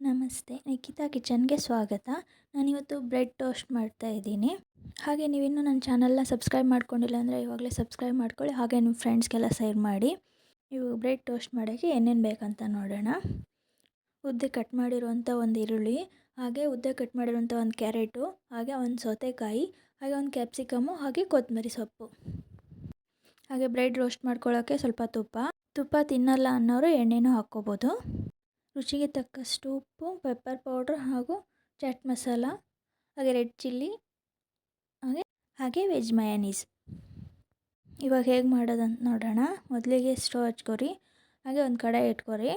ನಮಸ್ತೆ, ನಿಖಿತಾ ಕಿಚನ್ಗೆ ಸ್ವಾಗತ. ನಾನಿವತ್ತು ಬ್ರೆಡ್ ಟೋಸ್ಟ್ ಮಾಡ್ತಾ ಇದ್ದೀನಿ. ಹಾಗೆ ನೀವಿನ್ನೂ ನನ್ನ ಚಾನಲ್ನ ಸಬ್ಸ್ಕ್ರೈಬ್ ಮಾಡ್ಕೊಂಡಿಲ್ಲ ಅಂದರೆ ಇವಾಗಲೇ ಸಬ್ಸ್ಕ್ರೈಬ್ ಮಾಡ್ಕೊಳ್ಳಿ. ಹಾಗೆ ನಿಮ್ಮ ಫ್ರೆಂಡ್ಸ್ಗೆಲ್ಲ ಶೇರ್ ಮಾಡಿ. ಇವು ಬ್ರೆಡ್ ಟೋಸ್ಟ್ ಮಾಡೋಕ್ಕೆ ಏನೇನು ಬೇಕಂತ ನೋಡೋಣ. ಉದ್ದೆ ಕಟ್ ಮಾಡಿರುವಂಥ ಒಂದು ಈರುಳ್ಳಿ, ಹಾಗೆ ಉದ್ದೆ ಕಟ್ ಮಾಡಿರುವಂಥ ಒಂದು ಕ್ಯಾರೆಟು, ಹಾಗೆ ಒಂದು ಸೌತೆಕಾಯಿ, ಹಾಗೆ ಒಂದು ಕ್ಯಾಪ್ಸಿಕಮ್ಮು, ಹಾಗೆ ಕೊತ್ತಂಬರಿ ಸೊಪ್ಪು. ಹಾಗೆ ಬ್ರೆಡ್ ರೋಸ್ಟ್ ಮಾಡ್ಕೊಳ್ಳೋಕ್ಕೆ ಸ್ವಲ್ಪ ತುಪ್ಪ ತಿನ್ನಲ್ಲ ಅನ್ನೋರು ಎಣ್ಣೆನೂ ಹಾಕ್ಕೋಬೋದು. ರುಚಿಗೆ ತಕ್ಕಷ್ಟು ಉಪ್ಪು, ಪೆಪ್ಪರ್ ಪೌಡ್ರ್ ಹಾಗೂ ಚಾಟ್ ಮಸಾಲ, ಹಾಗೆ ರೆಡ್ ಚಿಲ್ಲಿ, ಹಾಗೆ ವೆಜ್ ಮಯೋನೀಸ್. ಇವಾಗ ಹೇಗೆ ಮಾಡೋದಂತ ನೋಡೋಣ. ಮೊದಲಿಗೆ ಸ್ಟವ್ ಹಚ್ಕೊರಿ, ಹಾಗೆ ಒಂದು ಕಡಾಯಿ ಇಟ್ಕೊರಿ.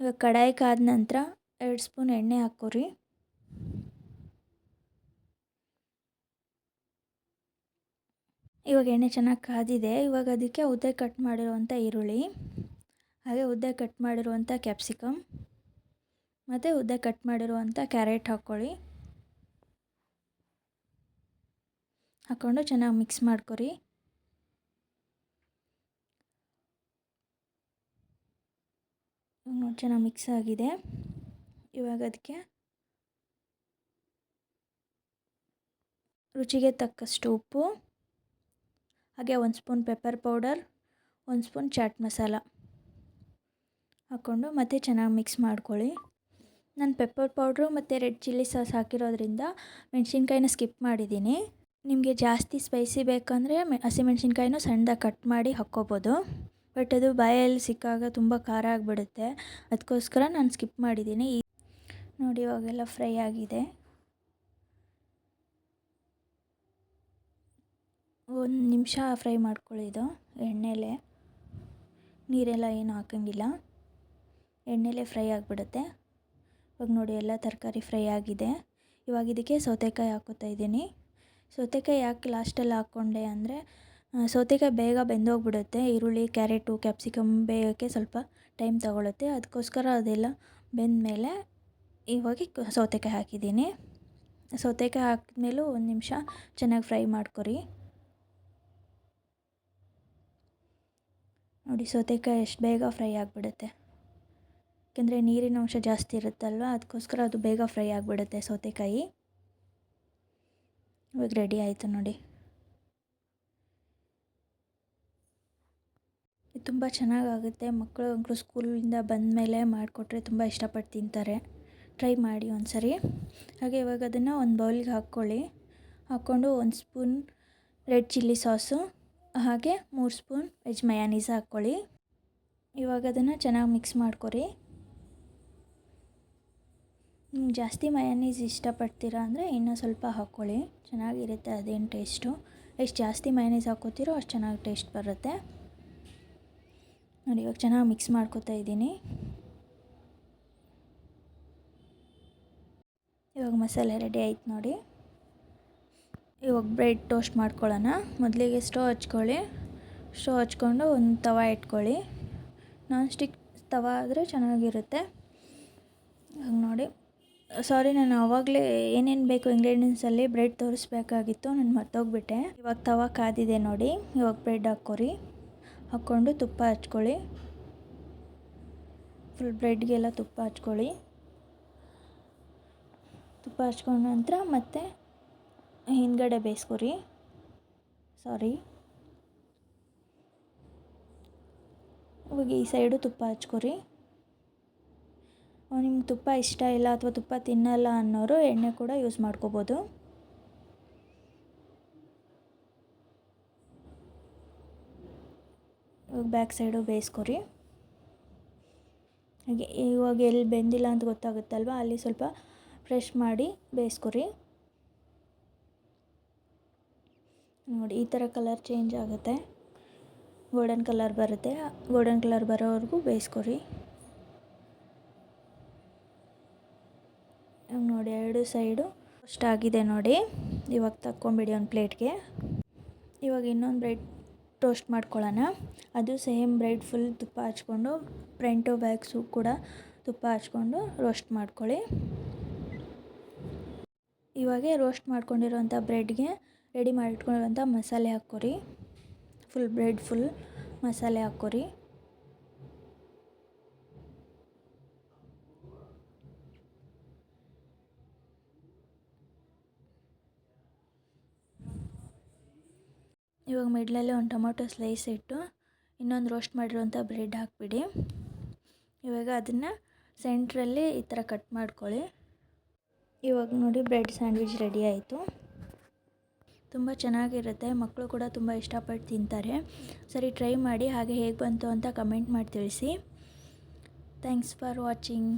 ಇವಾಗ ಕಡಾಯಿ ಕಾದ ನಂತರ 2 ಸ್ಪೂನ್ ಎಣ್ಣೆ ಹಾಕ್ಕೊರಿ. ಇವಾಗ ಎಣ್ಣೆ ಚೆನ್ನಾಗಿ ಕಾದಿದೆ. ಇವಾಗ ಅದಕ್ಕೆ ಉದ್ದೆ ಕಟ್ ಮಾಡಿರುವಂಥ ಈರುಳ್ಳಿ, ಹಾಗೆ ಉದ್ದೆ ಕಟ್ ಮಾಡಿರುವಂಥ ಕ್ಯಾಪ್ಸಿಕಮ್ ಮತ್ತು ಉದ್ದೆ ಕಟ್ ಮಾಡಿರುವಂಥ ಕ್ಯಾರೆಟ್ ಹಾಕ್ಕೊಂಡು ಚೆನ್ನಾಗಿ ಮಿಕ್ಸ್ ಮಾಡ್ಕೊರಿ. ನೋಡಿ ಚೆನ್ನಾಗಿ ಮಿಕ್ಸ್ ಆಗಿದೆ. ಇವಾಗ ಅದಕ್ಕೆ ರುಚಿಗೆ ತಕ್ಕಷ್ಟು ಉಪ್ಪು, ಹಾಗೆ 1 spoon pepper powder, 1 spoon chaat masala ಹಾಕ್ಕೊಂಡು ಮತ್ತೆ ಚೆನ್ನಾಗಿ ಮಿಕ್ಸ್ ಮಾಡ್ಕೊಳ್ಳಿ. ನಾನು ಪೆಪ್ಪರ್ ಪೌಡ್ರು ಮತ್ತು ರೆಡ್ ಚಿಲ್ಲಿ ಸಾಸ್ ಹಾಕಿರೋದ್ರಿಂದ ಮೆಣಸಿನ್ಕಾಯಿನ ಸ್ಕಿಪ್ ಮಾಡಿದ್ದೀನಿ. ನಿಮಗೆ ಜಾಸ್ತಿ ಸ್ಪೈಸಿ ಬೇಕಂದರೆ ಹಸಿಮೆಣ್ಸಿನ್ಕಾಯಿನೂ ಸಣ್ಣದಾಗಿ ಕಟ್ ಮಾಡಿ ಹಾಕ್ಕೋಬೋದು. ಬಟ್ ಅದು ಬಾಯಲ್ಲಿ ಸಿಕ್ಕಾಗ ತುಂಬ ಖಾರ ಆಗಿಬಿಡುತ್ತೆ, ಅದಕ್ಕೋಸ್ಕರ ನಾನು ಸ್ಕಿಪ್ ಮಾಡಿದ್ದೀನಿ. ನೋಡಿ ಇವಾಗೆಲ್ಲ ಫ್ರೈ ಆಗಿದೆ. 1 ನಿಮಿಷ ಫ್ರೈ ಮಾಡ್ಕೊಳ್ಳಿ. ಇದು ಎಣ್ಣೆಲೆ, ನೀರೆಲ್ಲ ಏನು ಹಾಕೋಂಗಿಲ್ಲ, ಎಣ್ಣೆಲೆ ಫ್ರೈ ಆಗಿಬಿಡುತ್ತೆ. ಇವಾಗ ನೋಡಿ ಎಲ್ಲ ತರಕಾರಿ ಫ್ರೈ ಆಗಿದೆ. ಇವಾಗ ಇದಕ್ಕೆ ಸೌತೆಕಾಯಿ ಹಾಕೋತಾ ಇದ್ದೀನಿ. ಸೌತೆಕಾಯಿ ಯಾಕೆ ಲಾಸ್ಟಲ್ಲಿ ಹಾಕ್ಕೊಂಡೆ ಅಂದರೆ ಸೌತೆಕಾಯಿ ಬೇಗ ಬೆಂದೋಗ್ಬಿಡುತ್ತೆ. ಈರುಳ್ಳಿ, ಕ್ಯಾರೆಟು, ಕ್ಯಾಪ್ಸಿಕಮ್ ಬೇಯೋಕ್ಕೆ ಸ್ವಲ್ಪ ಟೈಮ್ ತಗೊಳುತ್ತೆ, ಅದಕ್ಕೋಸ್ಕರ ಅದೆಲ್ಲ ಬೆಂದಮೇಲೆ ಇವಾಗ ಸೌತೆಕಾಯಿ ಹಾಕಿದ್ದೀನಿ. ಸೌತೆಕಾಯಿ ಹಾಕಿದ್ಮೇಲೂ 1 ನಿಮಿಷ ಚೆನ್ನಾಗಿ ಫ್ರೈ ಮಾಡ್ಕೊರಿ. ನೋಡಿ ಸೌತೆಕಾಯಿ ಎಷ್ಟು ಬೇಗ ಫ್ರೈ ಆಗಿಬಿಡುತ್ತೆ, ಯಾಕೆಂದರೆ ನೀರಿನ ಅಂಶ ಜಾಸ್ತಿ ಇರುತ್ತಲ್ವ, ಅದಕ್ಕೋಸ್ಕರ ಅದು ಬೇಗ ಫ್ರೈ ಆಗಿಬಿಡುತ್ತೆ ಸೌತೆಕಾಯಿ. ಇವಾಗ ರೆಡಿ ಆಯಿತು ನೋಡಿ. ಇದು ತುಂಬ ಚೆನ್ನಾಗಾಗುತ್ತೆ. ಮಕ್ಕಳು ಸ್ಕೂಲಿಂದ ಬಂದಮೇಲೆ ಮಾಡಿಕೊಟ್ರೆ ತುಂಬ ಇಷ್ಟಪಟ್ಟು ತಿಂತಾರೆ. ಟ್ರೈ ಮಾಡಿ ಒಂದು ಸರಿ. ಹಾಗೆ ಇವಾಗ ಅದನ್ನು ಒಂದು ಬೌಲ್ಗೆ ಹಾಕ್ಕೊಳ್ಳಿ. ಹಾಕ್ಕೊಂಡು 1 ಸ್ಪೂನ್ ರೆಡ್ ಚಿಲ್ಲಿ ಸಾಸು, ಹಾಗೆ 3 ಸ್ಪೂನ್ ವೆಜ್ ಮಯೋನೀಸ್ ಹಾಕ್ಕೊಳ್ಳಿ. ಇವಾಗ ಅದನ್ನು ಚೆನ್ನಾಗಿ ಮಿಕ್ಸ್ ಮಾಡ್ಕೊರಿ. ನಿಮ್ಗೆ ಜಾಸ್ತಿ ಮಯೋನೀಸ್ ಇಷ್ಟಪಡ್ತೀರಾ ಅಂದರೆ ಇನ್ನೂ ಸ್ವಲ್ಪ ಹಾಕ್ಕೊಳ್ಳಿ, ಚೆನ್ನಾಗಿರುತ್ತೆ ಅದೇನು ಟೇಸ್ಟು. ಎಷ್ಟು ಜಾಸ್ತಿ ಮಯೋನೀಸ್ ಹಾಕ್ಕೋತೀರೋ ಅಷ್ಟು ಚೆನ್ನಾಗಿ ಟೇಸ್ಟ್ ಬರುತ್ತೆ. ನೋಡಿ ಇವಾಗ ಚೆನ್ನಾಗಿ ಮಿಕ್ಸ್ ಮಾಡ್ಕೊತಾ ಇದ್ದೀನಿ. ಇವಾಗ ಮಸಾಲೆ ರೆಡಿ ಆಯ್ತು ನೋಡಿ. ಇವಾಗ ಬ್ರೆಡ್ ಟೋಸ್ಟ್ ಮಾಡ್ಕೊಳ್ಳೋಣ. ಮೊದಲಿಗೆ ಸ್ಟವ್ ಹಚ್ಕೊಳ್ಳಿ. ಸ್ಟವ್ ಹಚ್ಕೊಂಡು ಒಂದು ತವ ಇಟ್ಕೊಳ್ಳಿ. ನಾನ್ ಸ್ಟಿಕ್ ತವ ಆದರೆ ಚೆನ್ನಾಗಿರುತ್ತೆ. ಹಾಗೆ ನೋಡಿ, ಸಾರಿ, ನಾನು ಆವಾಗಲೇ ಏನೇನು ಬೇಕು ಇಂಗ್ರೀಡಿಯೆಂಟ್ಸಲ್ಲಿ ಬ್ರೆಡ್ ತೋರಿಸ್ಬೇಕಾಗಿತ್ತು, ನಾನು ಮರ್ತೋಗ್ಬಿಟ್ಟೆ. ಇವಾಗ ತವ ಕಾದಿದೆ ನೋಡಿ. ಇವಾಗ ಬ್ರೆಡ್ ಹಾಕ್ಕೊರಿ. ಹಾಕ್ಕೊಂಡು ತುಪ್ಪ ಹಚ್ಕೊಳ್ಳಿ. ಫುಲ್ ಬ್ರೆಡ್ಗೆಲ್ಲ ತುಪ್ಪ ಹಚ್ಕೊಳ್ಳಿ. ತುಪ್ಪ ಹಚ್ಕೊಂಡ ನಂತರ ಮತ್ತೆ ಹಿಂದ್ಗಡೆ ಬೇಯಿಸ್ಕೊರಿ. ಇವಾಗ ಈ ಸೈಡು ತುಪ್ಪ ಹಚ್ಕೊರಿ. ನಿಮ್ಗೆ ತುಪ್ಪ ಇಷ್ಟ ಇಲ್ಲ ಅಥವಾ ತುಪ್ಪ ತಿನ್ನಲ್ಲ ಅನ್ನೋರು ಎಣ್ಣೆ ಕೂಡ ಯೂಸ್ ಮಾಡ್ಕೋಬೋದು. ಇವಾಗ ಬ್ಯಾಕ್ ಸೈಡು ಬೇಯಿಸ್ಕೊರಿ. ಹಾಗೆ ಇವಾಗ ಎಲ್ಲಿ ಬೆಂದಿಲ್ಲ ಅಂತ ಗೊತ್ತಾಗುತ್ತಲ್ವ, ಅಲ್ಲಿ ಸ್ವಲ್ಪ ಫ್ರೆಶ್ ಮಾಡಿ ಬೇಯಿಸ್ಕೊರಿ. ನೋಡಿ ಈ ಥರ ಕಲರ್ ಚೇಂಜ್ ಆಗುತ್ತೆ, ಗೋಲ್ಡನ್ ಕಲರ್ ಬರುತ್ತೆ. ಗೋಲ್ಡನ್ ಕಲರ್ ಬರೋವರೆಗೂ ಬೇಯಿಸ್ಕೊರಿ. ನೋಡಿ 2 ಸೈಡು ರೋಸ್ಟ್ ಆಗಿದೆ ನೋಡಿ. ಇವಾಗ ತಕ್ಕೊಂಬಿಡಿ ಒಂದು ಪ್ಲೇಟ್ಗೆ. ಇವಾಗ ಇನ್ನೊಂದು ಬ್ರೆಡ್ ಟೋಸ್ಟ್ ಮಾಡ್ಕೊಳ್ಳೋಣ. ಅದು ಸೇಮ್ ಬ್ರೆಡ್ ಫುಲ್ ತುಪ್ಪ ಹಚ್ಕೊಂಡು ಫ್ರಂಟು ಬ್ಯಾಕ್ಸು ಕೂಡ ತುಪ್ಪ ಹಚ್ಕೊಂಡು ರೋಸ್ಟ್ ಮಾಡ್ಕೊಳ್ಳಿ. ಇವಾಗ ರೋಸ್ಟ್ ಮಾಡ್ಕೊಂಡಿರೋಂಥ ಬ್ರೆಡ್ಗೆ ರೆಡಿ ಮಾಡಿಟ್ಕೊಂಡಿರೋಂಥ ಮಸಾಲೆ ಹಾಕ್ಕೊರಿ. ಬ್ರೆಡ್ ಫುಲ್ ಮಸಾಲೆ ಹಾಕ್ಕೊರಿ. ಇವಾಗ ಮಿಡ್ಲಲ್ಲಿ ಒಂದು ಟೊಮೊಟೊ ಸ್ಲೈಸ್ ಇಟ್ಟು ಇನ್ನೊಂದು ರೋಸ್ಟ್ ಮಾಡಿರೋಂಥ ಬ್ರೆಡ್ ಹಾಕ್ಬಿಡಿ. ಇವಾಗ ಅದನ್ನು ಸೆಂಟ್ರಲ್ಲಿ ಈ ಥರ ಕಟ್ ಮಾಡ್ಕೊಳ್ಳಿ. ಇವಾಗ ನೋಡಿ ಬ್ರೆಡ್ ಸ್ಯಾಂಡ್ವಿಚ್ ರೆಡಿ ಆಯಿತು. ತುಂಬ ಚೆನ್ನಾಗಿರುತ್ತೆ, ಮಕ್ಕಳು ಕೂಡ ತುಂಬ ಇಷ್ಟಪಟ್ಟು ತಿಂತಾರೆ. ಸರಿ, ಟ್ರೈ ಮಾಡಿ, ಹಾಗೆ ಹೇಗೆ ಬಂತು ಅಂತ ಕಮೆಂಟ್ ಮಾಡಿ ತಿಳಿಸಿ. Thanks for watching.